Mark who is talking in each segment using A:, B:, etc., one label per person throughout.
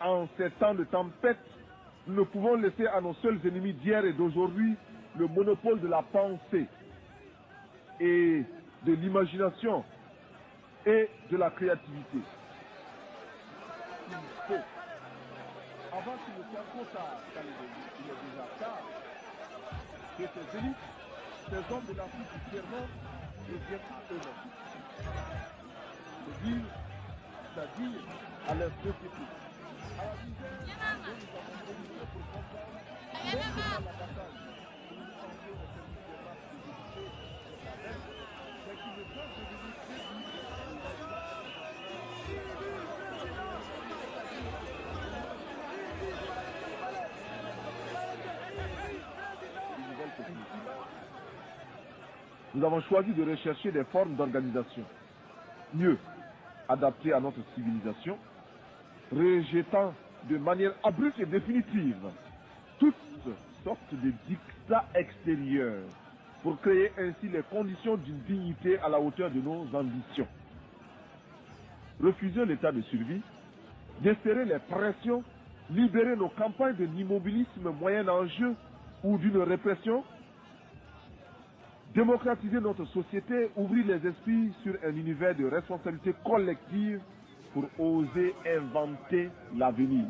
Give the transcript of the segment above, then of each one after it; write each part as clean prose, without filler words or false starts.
A: En ces temps de tempête, nous ne pouvons laisser à nos seuls ennemis d'hier et d'aujourd'hui le monopole de la pensée et de l'imagination et de la créativité. Il faut, avant qu'il ne soit trop tard, car il est déjà tard, que ces élites, ces hommes de l'Afrique du tiers-monde reviennent à eux-mêmes. C'est-à-dire à leur société. À la misère dont nous avons communiqué pour comprendre non seulement la bataille que nous pensons au service des masses de vérité sur la veine, mais qui ne peuvent devenir déduits de nouvelles techniques. Nous avons choisi de rechercher des formes d'organisation mieux adaptées à notre civilisation, rejetant de manière abrupte et définitive toutes sortes de dictats extérieurs pour créer ainsi les conditions d'une dignité à la hauteur de nos ambitions. Refuser l'état de survie, desserrer les pressions, libérer nos campagnes de l'immobilisme moyen enjeu ou d'une répression, démocratiser notre société, ouvrir les esprits sur un univers de responsabilité collective pour oser inventer l'avenir.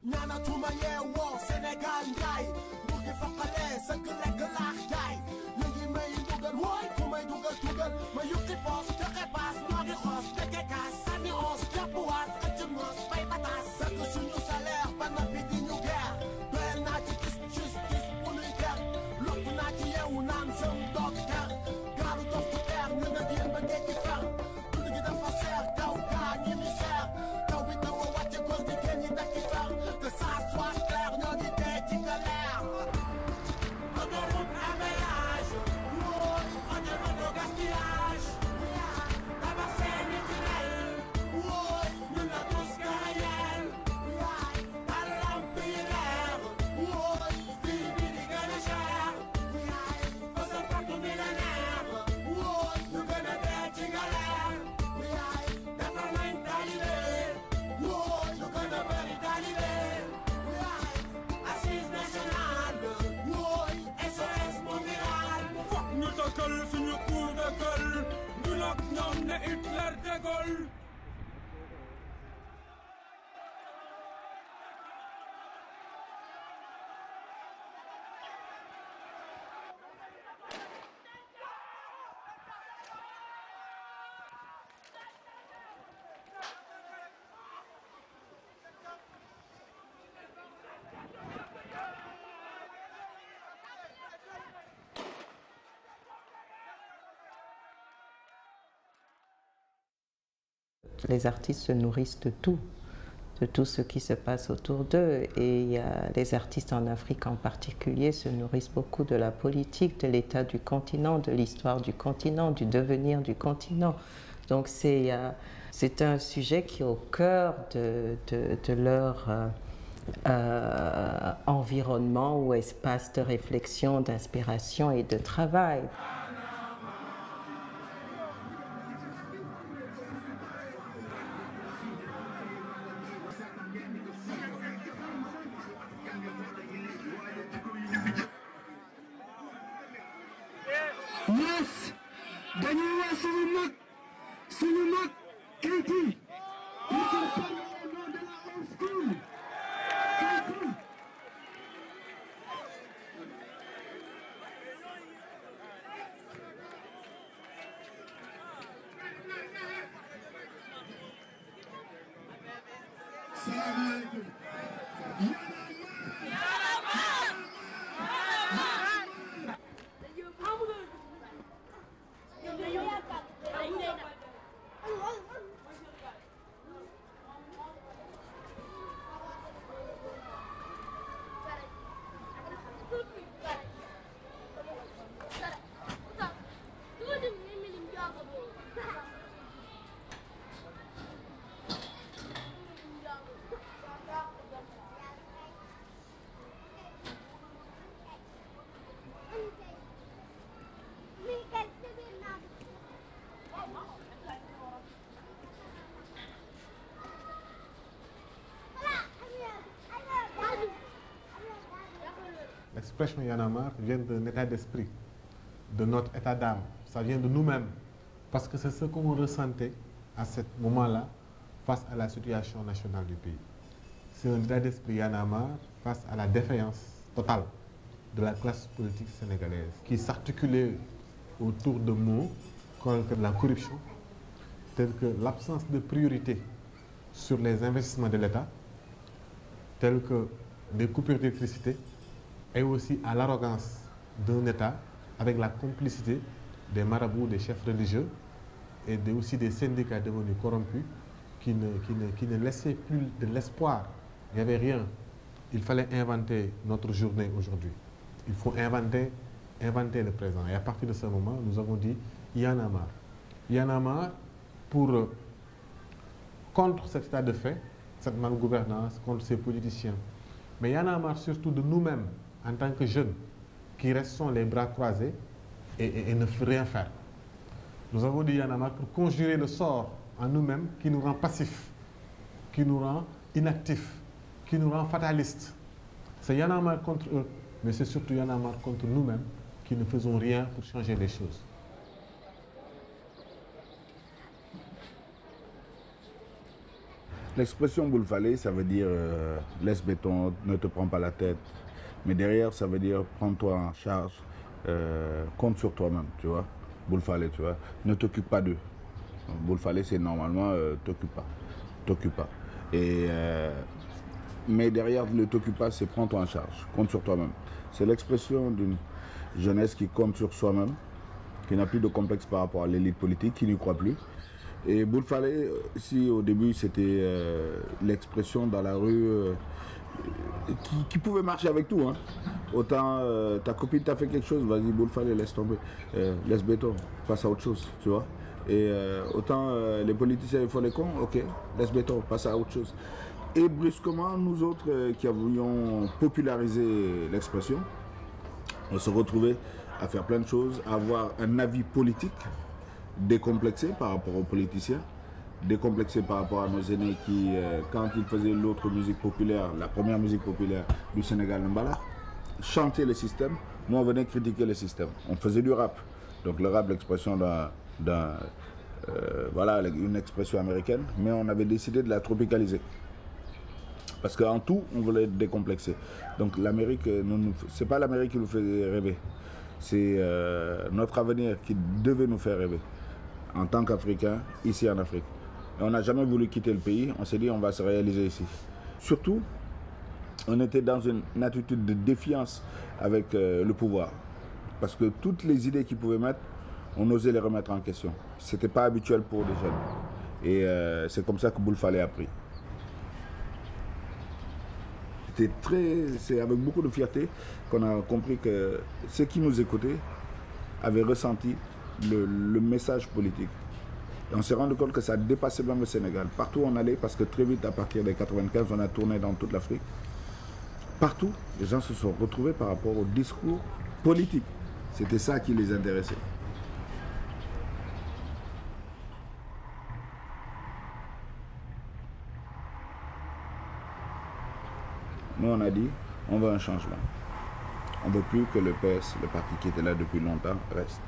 B: Nana tuma yeewoo Sénégal njaay mu ngi faqale sëgg lekk laax jaay ñu ngi may dugal wooy ku may dugal tugal ma yukki poos joxe paas ñoo ngi xoos dëkke kaas sànni oos jàpp waas ëcc ngoos fay pataas sëgg suñu salaire ba noppi di ñu geer doyal naa ci gis justice bu nuy ger lukk naa ci yeewu naan sëm doog ger gaalu dof du teer ñu nga yéen ba ngeen ci fer dund gi dafa seer taw gaa ñi mi seer taw bi taw a wàcce góor jigéen ñi dakki fer que ça soit clair ñoo ngi dee ci galère autoroute à péage auto gaspillage tabax seeni tunnel ñun la tous carrière tal lamp yi leer fii bi di gën a cher façon partout millénaire ñu gën a dee ci galère defar nañ talibé ñu gën a bëri talibé assise nationale SOS mondial
C: Fokk ñu dëkkal suñu cour de gueule ñu nag ñoom ne Hitler de Gaulle
D: Les artistes se nourrissent de tout ce qui se passe autour d'eux. Et les artistes en Afrique en particulier se nourrissent beaucoup de la politique, de l'état du continent, de l'histoire du continent, du devenir du continent. Donc c'est un sujet qui est au cœur de leur environnement ou espace de réflexion, d'inspiration et de travail.
B: Suñu Keyti, il parle au nom de la old school. Keyti. Salaamaaleykum.
E: L'expression Y en a marre vient d'un état d'esprit, de notre état d'âme. Ça vient de nous-mêmes. Parce que c'est ce qu'on ressentait à ce moment-là face à la situation nationale du pays. C'est un état d'esprit Y en a marre face à la défaillance totale de la classe politique sénégalaise qui s'articulait autour de mots comme la corruption, tels que l'absence de priorité sur les investissements de l'État, tels que des coupures d'électricité, et aussi à l'arrogance d'un État avec la complicité des marabouts, des chefs religieux et aussi des syndicats devenus corrompus qui ne laissaient plus de l'espoir. Il n'y avait rien. Il fallait inventer notre journée aujourd'hui. Il faut inventer le présent. Et à partir de ce moment, nous avons dit Y en a marre. Y en a marre contre cet état de fait, cette malgouvernance, contre ces politiciens. Mais Y en a marre surtout de nous-mêmes, en tant que jeunes, qui restons les bras croisés et ne rien faire. Nous avons dit Y en a marre pour conjurer le sort en nous-mêmes qui nous rend passifs, qui nous rend inactifs, qui nous rend fatalistes. C'est Y en a marre contre eux, mais c'est surtout Y en a marre contre nous-mêmes qui ne faisons rien pour changer les choses.
F: L'expression boule fallait, ça veut dire laisse béton, ne te prends pas la tête. Mais derrière, ça veut dire prends-toi en charge, compte sur toi-même, tu vois. Boule fallait, tu vois. Ne t'occupe pas d'eux. Boule fallait, c'est normalement t'occupe pas. Mais derrière, ne t'occupe pas, c'est prends-toi en charge, compte sur toi-même. C'est l'expression d'une jeunesse qui compte sur soi-même, qui n'a plus de complexe par rapport à l'élite politique, qui n'y croit plus. Et boule fallait, si au début c'était l'expression dans la rue qui pouvait marcher avec tout. Hein. Autant ta copine t'a fait quelque chose, vas-y boule fallait, laisse tomber, laisse béton, passe à autre chose, tu vois. Et autant les politiciens ils font les cons, ok, laisse béton, passe à autre chose. Et brusquement, nous autres qui avions popularisé l'expression, on se retrouvait à faire plein de choses, à avoir un avis politique décomplexé par rapport aux politiciens, décomplexé par rapport à nos aînés qui, quand ils faisaient l'autre musique populaire, la première musique populaire du Sénégal, Mbala, chantaient le système, nous on venait critiquer le système. On faisait du rap. Donc le rap, l'expression voilà, une expression américaine, mais on avait décidé de la tropicaliser. Parce qu'en tout, on voulait être décomplexé. Donc l'Amérique, c'est pas l'Amérique qui nous fait rêver. C'est notre avenir qui devait nous faire rêver. En tant qu'Africains, ici en Afrique. Et on n'a jamais voulu quitter le pays. On s'est dit on va se réaliser ici. Surtout, on était dans une attitude de défiance avec le pouvoir. Parce que toutes les idées qu'ils pouvaient mettre, on osait les remettre en question. Ce n'était pas habituel pour des jeunes. Et c'est comme ça que Boule Fallait a pris. C'est avec beaucoup de fierté qu'on a compris que ceux qui nous écoutaient avaient ressenti le message politique. Et on s'est rendu compte que ça dépassait même le Sénégal. Partout où on allait, parce que très vite, à partir des 95, on a tourné dans toute l'Afrique. Partout, les gens se sont retrouvés par rapport au discours politique. C'était ça qui les intéressait. Nous, on a dit, on veut un changement. On ne veut plus que le PS, le parti qui était là depuis longtemps, reste.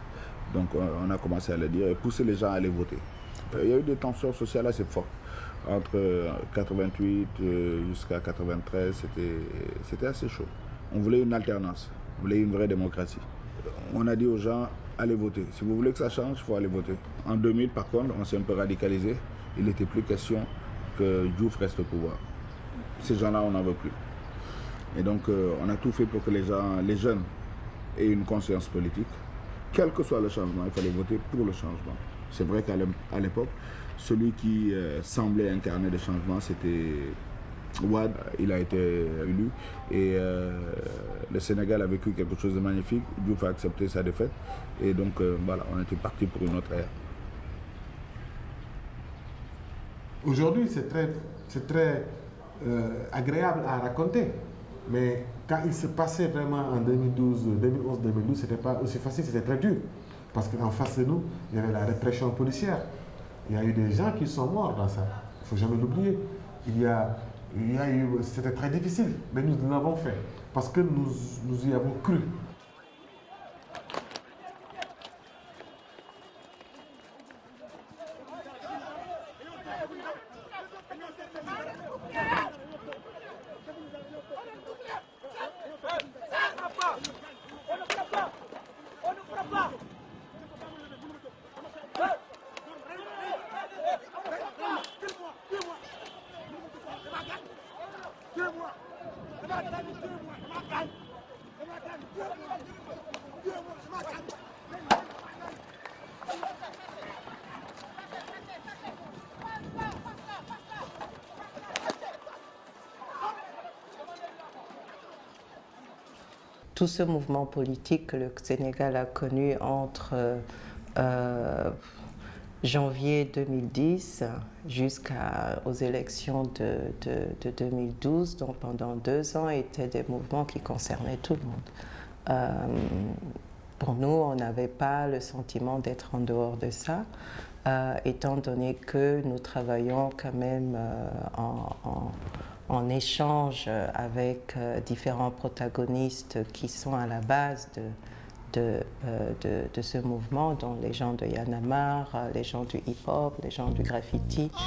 F: Donc on a commencé à le dire et pousser les gens à aller voter. Il y a eu des tensions sociales assez fortes. Entre 88 jusqu'à 93, c'était assez chaud. On voulait une alternance, on voulait une vraie démocratie. On a dit aux gens, allez voter. Si vous voulez que ça change, il faut aller voter. En 2000, par contre, on s'est un peu radicalisé. Il n'était plus question que Diouf reste au pouvoir. Ces gens-là, on n'en veut plus. Et donc, on a tout fait pour que les jeunes aient une conscience politique. Quel que soit le changement, il fallait voter pour le changement. C'est vrai qu'à l'époque, celui qui semblait incarner le changement, c'était Wade. Il a été élu et le Sénégal a vécu quelque chose de magnifique. Diouf a accepté sa défaite et donc voilà, on était parti pour une autre ère.
E: Aujourd'hui, c'est très agréable à raconter. Mais quand il se passait vraiment en 2011-2012, c'était pas aussi facile, c'était très dur. Parce qu'en face de nous, il y avait la répression policière. Il y a eu des gens qui sont morts dans ça. Il ne faut jamais l'oublier. C'était très difficile, mais nous l'avons fait. Parce que nous y avons cru.
D: Tout ce mouvement politique que le Sénégal a connu entre janvier 2010 jusqu'aux élections de 2012, donc pendant 2 ans, étaient des mouvements qui concernaient tout le monde. Pour nous, on n'avait pas le sentiment d'être en dehors de ça, étant donné que nous travaillons quand même en échange avec différents protagonistes qui sont à la base de ce mouvement, dont les gens de Y'en a marre, les gens du hip-hop, les gens du graffiti.
B: Oh,